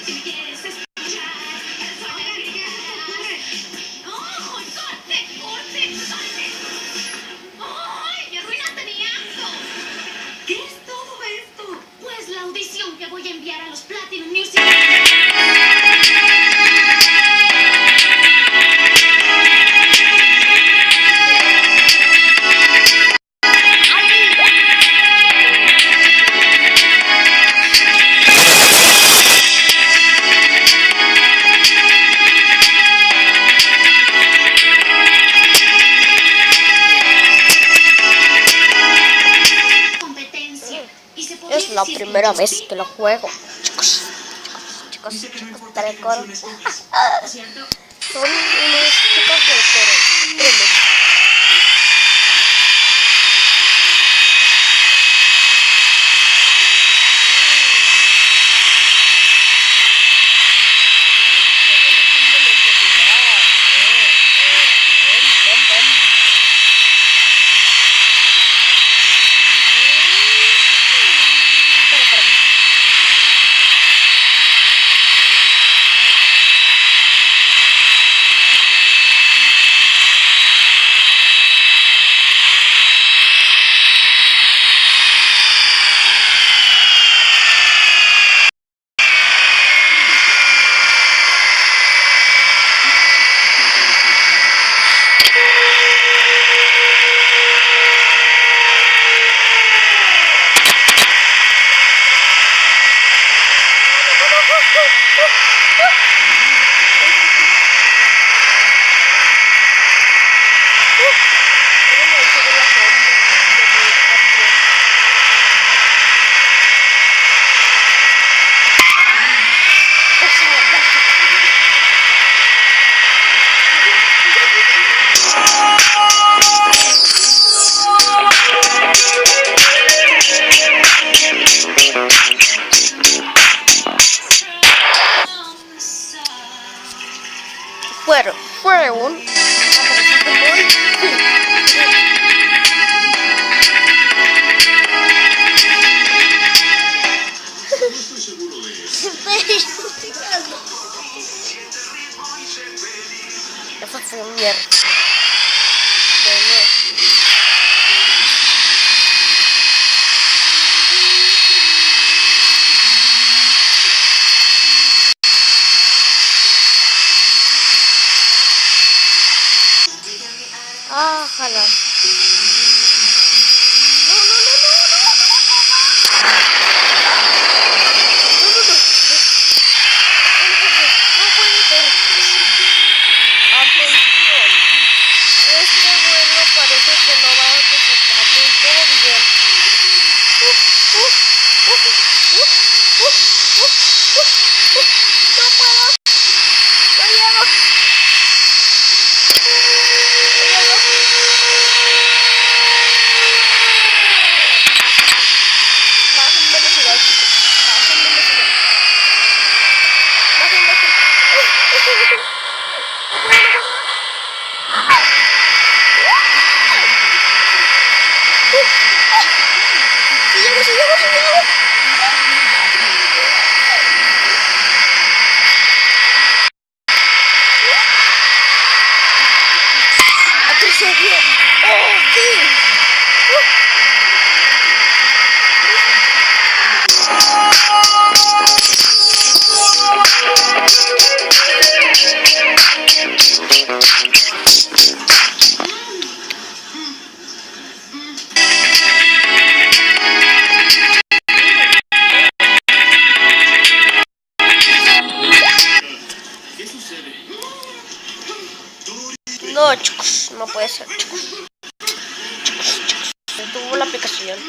¡Ay! ¡Arruinaste mi acto! ¿Qué es todo esto? Pues la audición que voy a enviar a los Platinum Music. Es la primera vez que lo juego. Chicos, estaré con... Son unos chicos del coro. Fue un... Eso fue un mierda. Ojalá. No, chicos, no puede ser, chicos. Tuvo la aplicación.